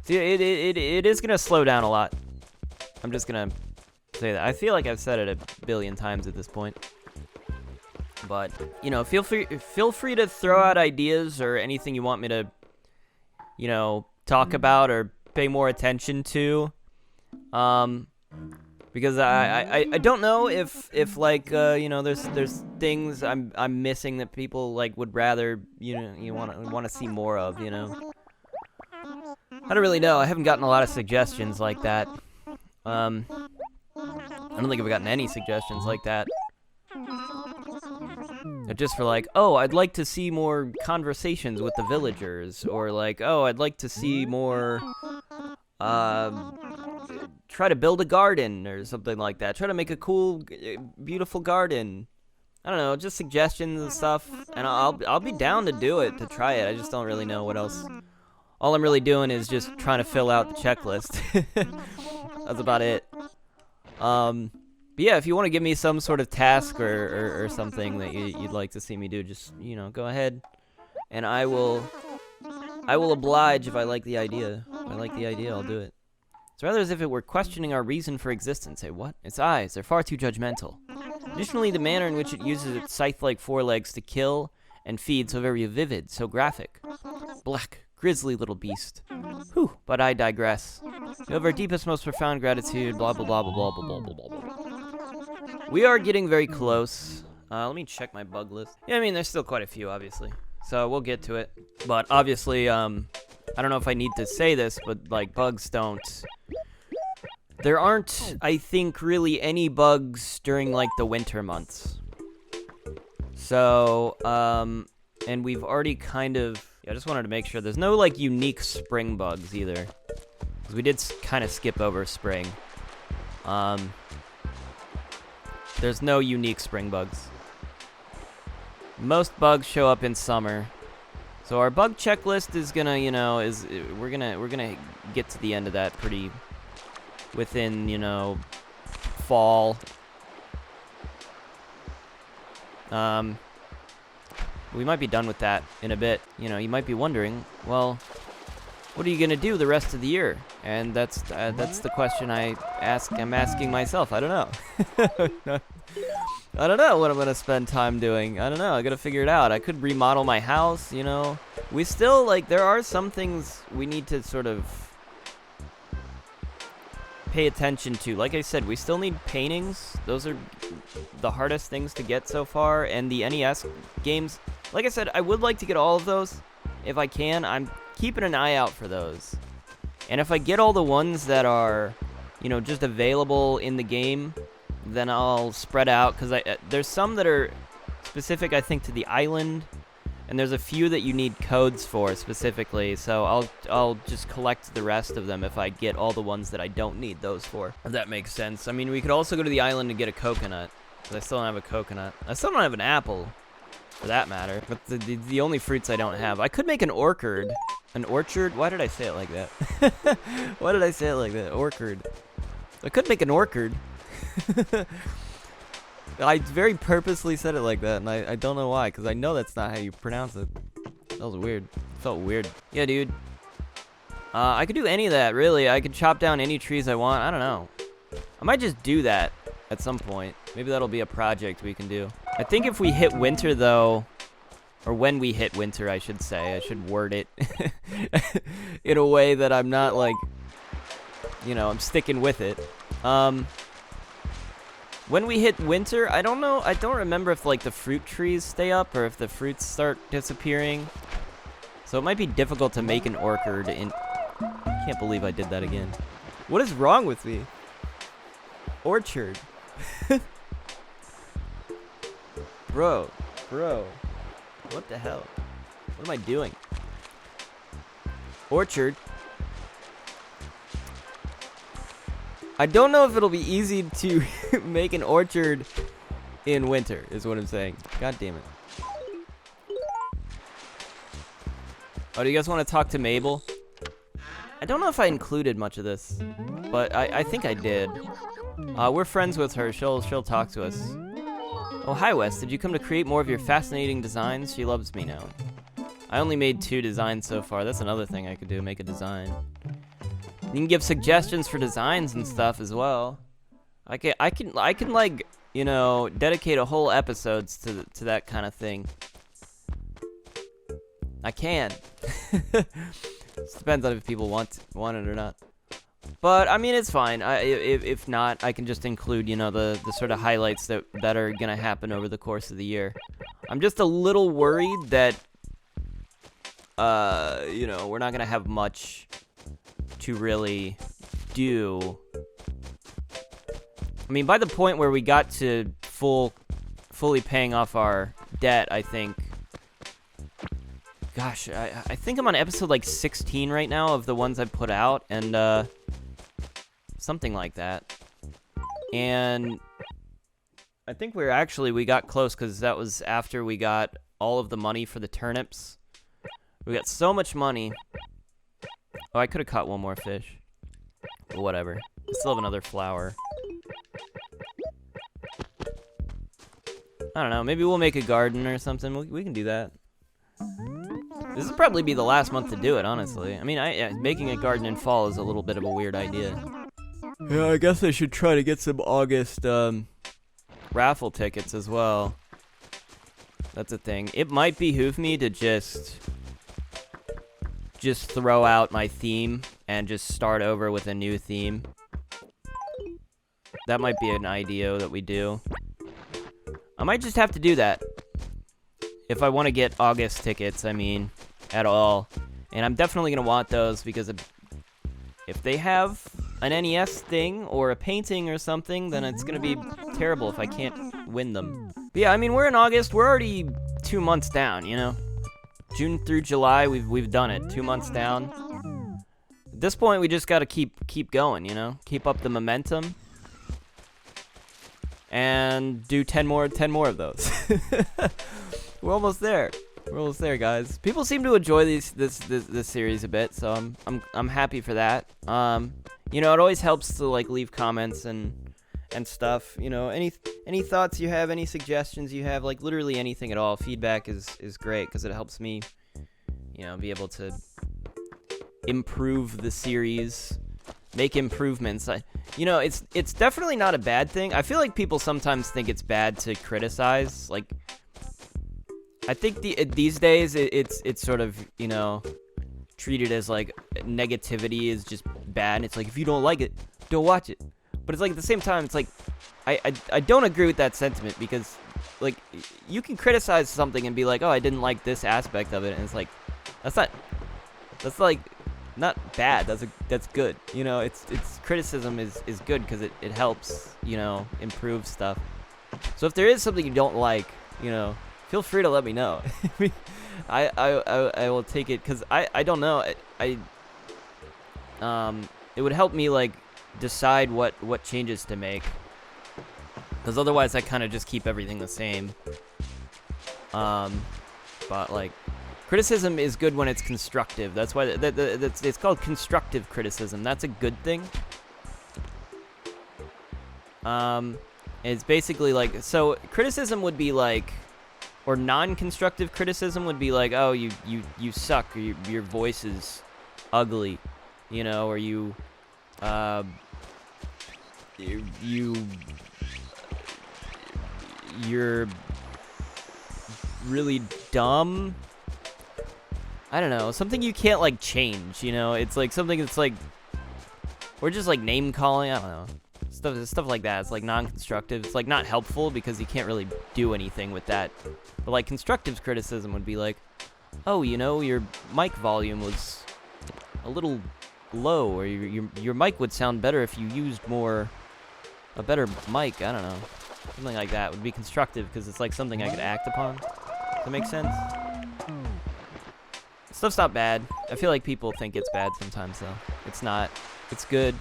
It is gonna slow down a lot. I'm just gonna say that. I feel like I've said it a billion times at this point. But, you know, feel free to throw out ideas or anything you want me to, you know, talk about or pay more attention to. Because I don't know if like you know, there's things I'm missing that people like would rather, you know, you want to see more of, you know. I don't really know. I haven't gotten a lot of suggestions like that. I don't think I've gotten any suggestions like that. Just for like, oh, I'd like to see more conversations with the villagers, or like, oh, I'd like to see more, try to build a garden or something like that. Try to make a cool, beautiful garden. I don't know, just suggestions and stuff, and I'll be down to do it, to try it. I just don't really know what else. All I'm really doing is just trying to fill out the checklist. That's about it. But yeah, if you want to give me some sort of task or something that you'd like to see me do, just, you know, go ahead. And I will oblige if I like the idea. If I like the idea, I'll do it. It's rather as if it were questioning our reason for existence. Say, what? Its eyes, they're far too judgmental. Additionally, the manner in which it uses its scythe-like forelegs to kill and feed so very vivid, so graphic. Black, grisly little beast. Whew, but I digress. You have our deepest, most profound gratitude, blah, blah, blah, blah, blah, blah, blah, blah, blah. We are getting very close. Let me check my bug list. Yeah, I mean, there's still quite a few, obviously. So we'll get to it. But obviously, I don't know if I need to say this, but, like, bugs don't... There aren't, I think, really any bugs during, like, the winter months. So, and we've already kind of... Yeah, I just wanted to make sure there's no, like, unique spring bugs, either. Because we did kind of skip over spring. There's no unique spring bugs. Most bugs show up in summer. So our bug checklist is gonna, you know, we're gonna get to the end of that pretty within, you know, fall. We might be done with that in a bit. You know, you might be wondering, well, what are you gonna do the rest of the year? And that's the question I'm asking myself. I don't know. I don't know what I'm gonna spend time doing. I don't know. I gotta figure it out. I could remodel my house. You know, we still like there are some things we need to sort of pay attention to. Like I said, we still need paintings. Those are the hardest things to get so far. And the NES games. Like I said, I would like to get all of those if I can. I'm keeping an eye out for those. And if I get all the ones that are, you know, just available in the game, then I'll spread out, because there's some that are specific, I think, to the island, and there's a few that you need codes for specifically, so I'll just collect the rest of them if I get all the ones that I don't need those for, if that makes sense. I mean, we could also go to the island and get a coconut, but I still don't have a coconut. I still don't have an apple, for that matter, but the only fruits I don't have. I could make an orchard. An orchard? Why did I say it like that? Why did I say it like that? Orchard. I could make an orchard. I very purposely said it like that, and I don't know why, because I know that's not how you pronounce it. That was weird. It felt weird. Yeah, dude. I could do any of that, really. I could chop down any trees I want. I don't know. I might just do that at some point. Maybe that'll be a project we can do. I think if we hit winter, though, or when we hit winter, I should say, I should word it in a way that I'm not, like, you know, I'm sticking with it. When we hit winter, I don't know, I don't remember if, like, the fruit trees stay up or if the fruits start disappearing. So it might be difficult to make an orchard in... I can't believe I did that again. What is wrong with me? Orchard. Bro. What the hell? What am I doing? Orchard. I don't know if it'll be easy to make an orchard in winter, is what I'm saying. God damn it. Oh, do you guys want to talk to Mabel? I don't know if I included much of this, but I think I did. We're friends with her. She'll talk to us. Oh, hi, Wes. Did you come to create more of your fascinating designs? She loves me now. I only made 2 designs so far. That's another thing I could do, make a design. You can give suggestions for designs and stuff as well. I can like, you know, dedicate a whole episodes to that kind of thing. I can. It depends on if people want it or not. But I mean, it's fine. If not, I can just include, you know, the sort of highlights that are gonna happen over the course of the year. I'm just a little worried that, you know, we're not gonna have much to really do. I mean, by the point where we got to fully paying off our debt, I think. Gosh, I think I'm on episode like 16 right now of the ones I've put out, and something like that. And I think we got close because that was after we got all of the money for the turnips. We got so much money. Oh, I could have caught one more fish. But whatever. I still have another flower. I don't know. Maybe we'll make a garden or something. We can do that. This will probably be the last month to do it, honestly. I mean, making a garden in fall is a little bit of a weird idea. Yeah, I guess I should try to get some August raffle tickets as well. That's a thing. It might behoove me to just throw out my theme and just start over with a new theme. That might be an idea that we do. I might just have to do that. If I want to get August tickets, I mean, at all. And I'm definitely going to want those because if they have an NES thing or a painting or something, then it's going to be terrible if I can't win them. But yeah, I mean, we're in August. We're already 2 months down, you know? June through July, we've done it. 2 months down. At this point, we just got to keep going, you know? Keep up the momentum. And do 10 more of those. We're almost there. We're almost there, guys. People seem to enjoy this series a bit, so I'm happy for that. You know, it always helps to like leave comments and stuff. You know, any thoughts you have, any suggestions you have, like literally anything at all. Feedback is great because it helps me, you know, be able to improve the series, make improvements. You know, it's definitely not a bad thing. I feel like people sometimes think it's bad to criticize. Like, I think these days it's sort of, you know, treated as like negativity is just bad. And it's like, if you don't like it, don't watch it. But it's like at the same time, it's like I don't agree with that sentiment because like you can criticize something and be like, oh, I didn't like this aspect of it, and it's like that's like not bad. That's good. You know, it's criticism is good because it helps, you know, improve stuff. So if there is something you don't like, you know, feel free to let me know. I will take it because I don't know. It would help me like decide what changes to make, because otherwise I kind of just keep everything the same. But like criticism is good when it's constructive. That's why it's called constructive criticism. That's a good thing. It's basically like, so criticism would be like, or non-constructive criticism would be like, oh, you suck, or your voice is ugly, you know, or you're really dumb. I don't know, something you can't like change, you know. It's like something that's like, or just like name calling. I don't know. Stuff like that. It's like non-constructive. It's like not helpful because you can't really do anything with that. But like constructive criticism would be like, oh, you know, your mic volume was a little low, or your mic would sound better if you used a better mic. I don't know. Something like that would be constructive because it's like something I could act upon. Does that make sense? Stuff's not bad. I feel like people think it's bad sometimes though. It's not. It's good.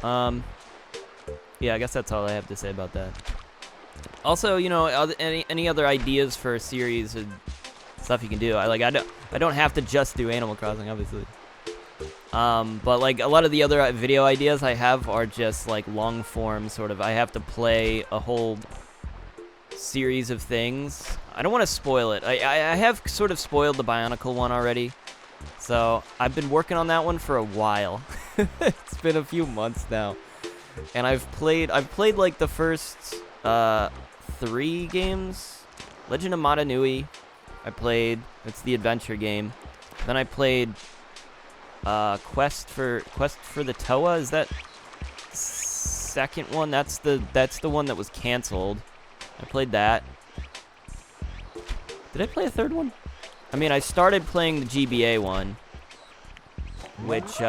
Yeah, I guess that's all I have to say about that. Also, you know, any other ideas for a series and stuff you can do? I don't have to just do Animal Crossing, obviously. But like a lot of the other video ideas I have are just like long form sort of. I have to play a whole series of things. I don't want to spoil it. I have sort of spoiled the Bionicle one already. So I've been working on that one for a while. It's been a few months now, and I've played like the first 3 games. Legend of Mata Nui, I played. It's the adventure game. Then I played Quest for the Toa. Is that second one? That's the one that was canceled. I played that. Did I play a third one? I mean, I started playing the GBA one, which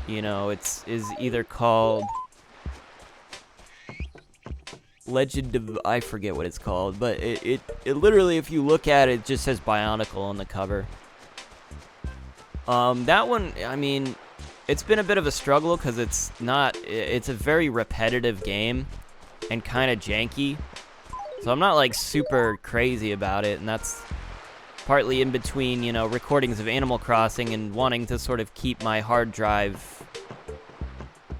you know, is either called Legend of, I forget what it's called, but it literally, if you look at it, it just says Bionicle on the cover. That one, I mean, it's been a bit of a struggle because it's a very repetitive game and kind of janky. So I'm not like super crazy about it, and that's partly in between, you know, recordings of Animal Crossing and wanting to sort of keep my hard drive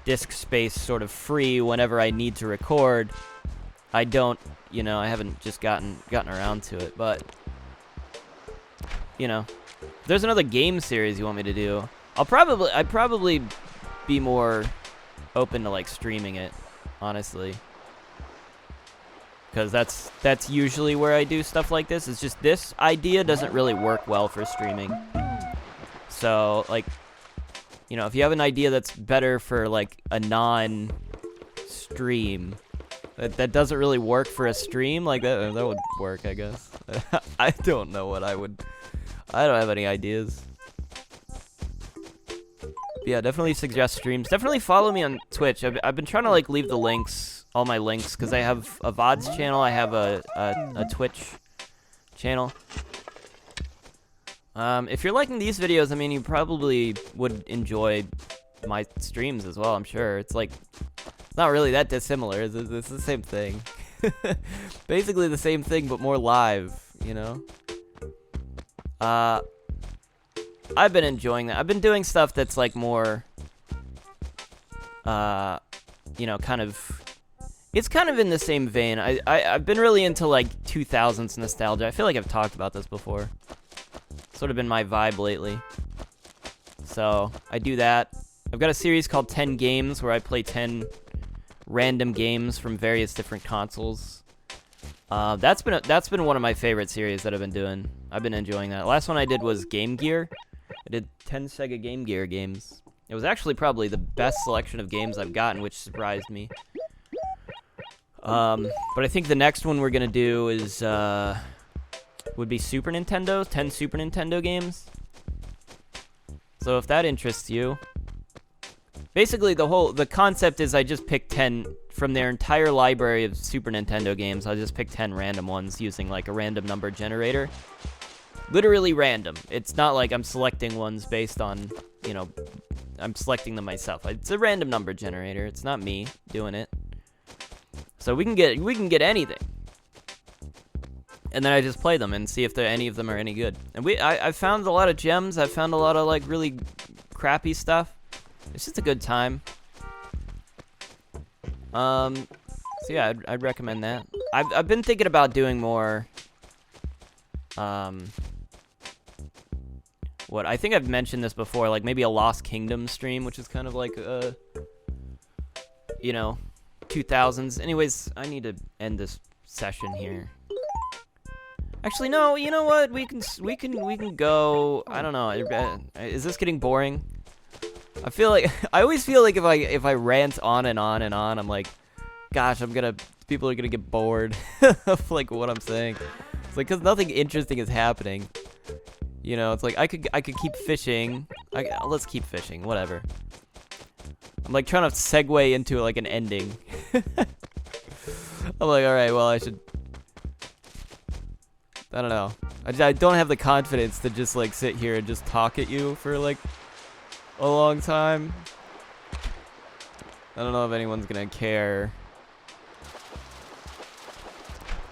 disk space sort of free whenever I need to record. I don't, you know, I haven't just gotten around to it, but, you know, if there's another game series you want me to do, I'd probably be more open to like streaming it, honestly, because that's usually where I do stuff like this. It's just this idea doesn't really work well for streaming. So like, you know, if you have an idea that's better for like a non-stream, that doesn't really work for a stream, like that would work, I guess. I don't know what I don't have any ideas. But yeah, definitely suggest streams. Definitely follow me on Twitch. I've been trying to like leave the links, all my links, because I have a VODs channel, I have a Twitch channel. If you're liking these videos, I mean, you probably would enjoy my streams as well, I'm sure. It's like, not really that dissimilar. It's the same thing. Basically the same thing, but more live, you know? I've been enjoying that. I've been doing stuff that's like more, you know, kind of, it's kind of in the same vein. I've been really into like 2000s nostalgia. I feel like I've talked about this before. Sort of been my vibe lately. So I do that. I've got a series called 10 Games where I play 10 random games from various different consoles. That's been one of my favorite series that I've been doing. I've been enjoying that. Last one I did was Game Gear. I did 10 Sega Game Gear games. It was actually probably the best selection of games I've gotten, which surprised me. But I think the next one we're gonna do is would be Super Nintendo, 10 Super Nintendo games. So if that interests you, basically the concept is I just pick 10 from their entire library of Super Nintendo games. I'll just pick 10 random ones using like a random number generator. Literally random. It's not like I'm selecting ones based on, you know, I'm selecting them myself. It's a random number generator. It's not me doing it. So we can get anything. And then I just play them and see if any of them are any good. And I found a lot of gems. I found a lot of like really crappy stuff. It's just a good time. So yeah, I'd recommend that. I've been thinking about doing more. What I think I've mentioned this before, like maybe a Lost Kingdom stream, which is kind of like you know, 2000s. Anyways, I need to end this session here. Actually, no. You know what? We can go. I don't know. Is this getting boring? I feel like I always feel like if I rant on and on and on, I'm like, gosh, people are gonna get bored of like what I'm saying. It's like, cause nothing interesting is happening. You know, it's like I could keep fishing. Let's keep fishing. Whatever. I'm like trying to segue into like an ending. I'm like, all right, well, I should. I don't know. I don't have the confidence to just like sit here and just talk at you for like a long time. I don't know if anyone's gonna care.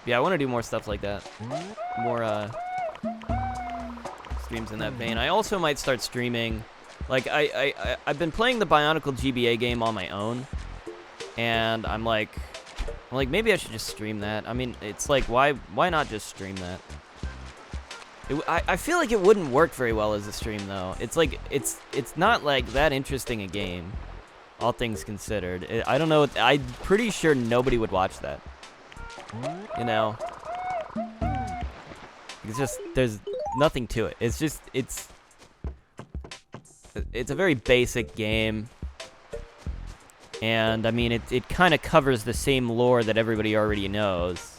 Yeah, I want to do more stuff like that. More streams in that vein. I also might start streaming. Like I've been playing the Bionicle GBA game on my own, and I'm like maybe I should just stream that. I mean, it's like why not just stream that? I feel like it wouldn't work very well as a stream though. It's like it's not like that interesting a game, all things considered. I don't know. I'm pretty sure nobody would watch that. You know, it's just there's nothing to it. It's just it's a very basic game, and I mean it kind of covers the same lore that everybody already knows.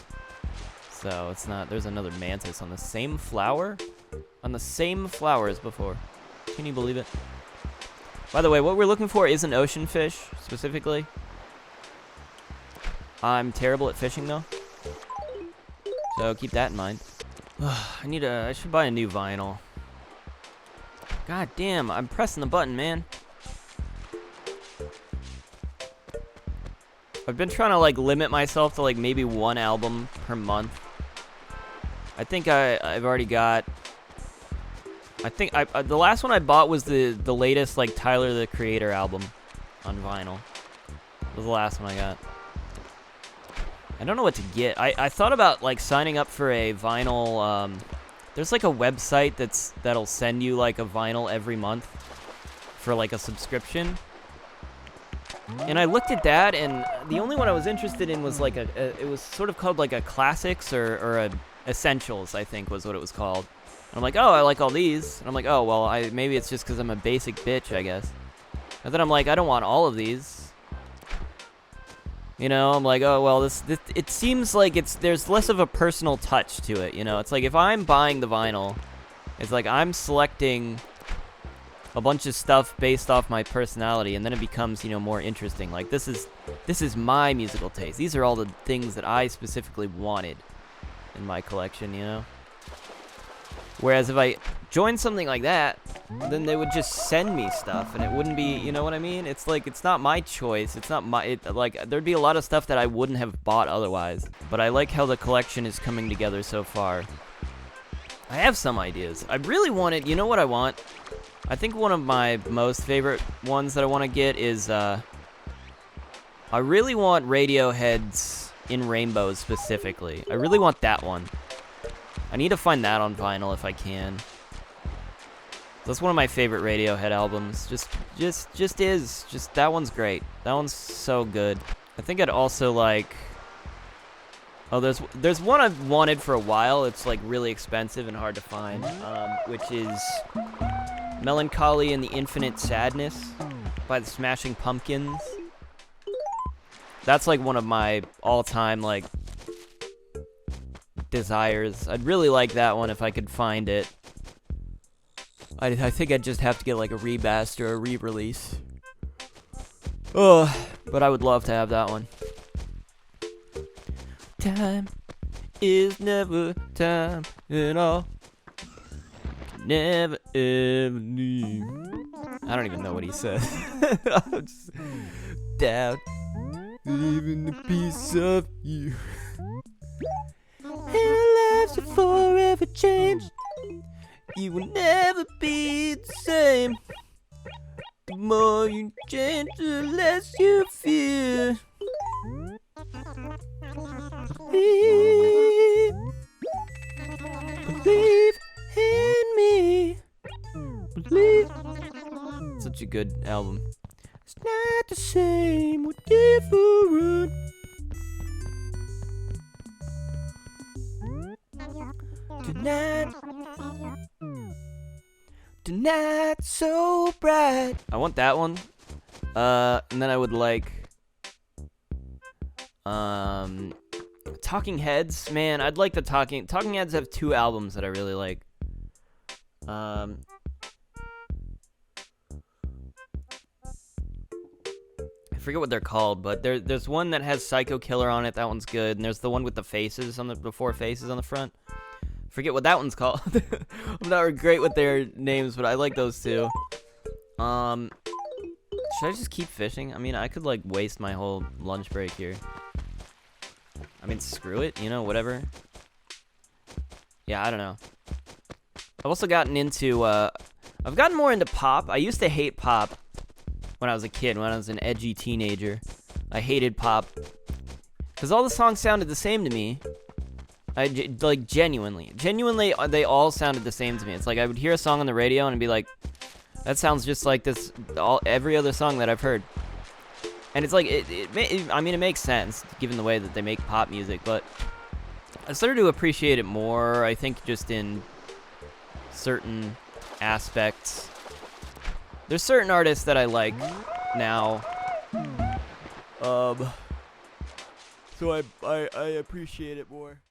So it's not, there's another mantis on the same flower? On the same flower as before. Can you believe it? By the way, what we're looking for is an ocean fish, specifically. I'm terrible at fishing, though. So keep that in mind. I should buy a new vinyl. God damn, I'm pressing the button, man. I've been trying to, like, limit myself to, like, maybe one album per month. I think I've already got. I think the last one I bought was the latest like Tyler the Creator album on vinyl. It was the last one I got. I don't know what to get. I thought about like signing up for a vinyl. There's like a website that'll send you like a vinyl every month for like a subscription. And I looked at that, and the only one I was interested in was like it was sort of called like a classics or a essentials, I think was what it was called. And I'm like, oh, I like all these. And I'm like, oh, well, maybe it's just because I'm a basic bitch, I guess. And then I'm like, I don't want all of these. You know, I'm like, oh, well, this it seems like there's less of a personal touch to it, you know? It's like if I'm buying the vinyl, it's like I'm selecting a bunch of stuff based off my personality, and then it becomes, you know, more interesting. Like, this is my musical taste. These are all the things that I specifically wanted in my collection, you know? Whereas if I joined something like that, then they would just send me stuff, and it wouldn't be, you know what I mean? It's like, it's not my choice. It's not like, there'd be a lot of stuff that I wouldn't have bought otherwise. But I like how the collection is coming together so far. I have some ideas. I really wanted, you know what I want? I think one of my most favorite ones that I want to get is, I really want Radiohead's In Rainbows specifically. I really want that one. I need to find that on vinyl if I can. That's one of my favorite Radiohead albums. Just that one's great. That one's so good. I think I'd also like. Oh, there's one I've wanted for a while. It's like really expensive and hard to find, which is Melancholy and the Infinite Sadness by the Smashing Pumpkins. That's like one of my all-time like desires. I'd really like that one if I could find it. I think I'd just have to get like a remaster or a re-release. Oh, but I would love to have that one. Time is never time at all. Never ever leave. I don't even know what he said. I'm just down. Even a piece of you. And our lives are forever changed. You will never be the same. The more you change, the less you fear. Believe in me. Believe. Such a good album. It's not the same, we're different. Tonight so bright. I want that one. And then I would like Talking Heads. Man, I'd like the Talking Heads have 2 albums that I really like. I forget what they're called, but there's one that has Psycho Killer on it. That one's good. And there's the one with the faces on the 4 faces on the front. Forget what that one's called. I'm not great with their names, but I like those 2. Should I just keep fishing? I mean, I could like waste my whole lunch break here. I mean, screw it, you know, whatever. Yeah, I don't know. I've also gotten into, I've gotten more into pop. I used to hate pop when I was a kid, when I was an edgy teenager. I hated pop because all the songs sounded the same to me. Like genuinely, they all sounded the same to me. It's like I would hear a song on the radio and be like, that sounds just like every other song that I've heard. And it's like I mean, it makes sense given the way that they make pop music, but I started to appreciate it more. I think just in certain aspects. There's certain artists that I like now. So I appreciate it more.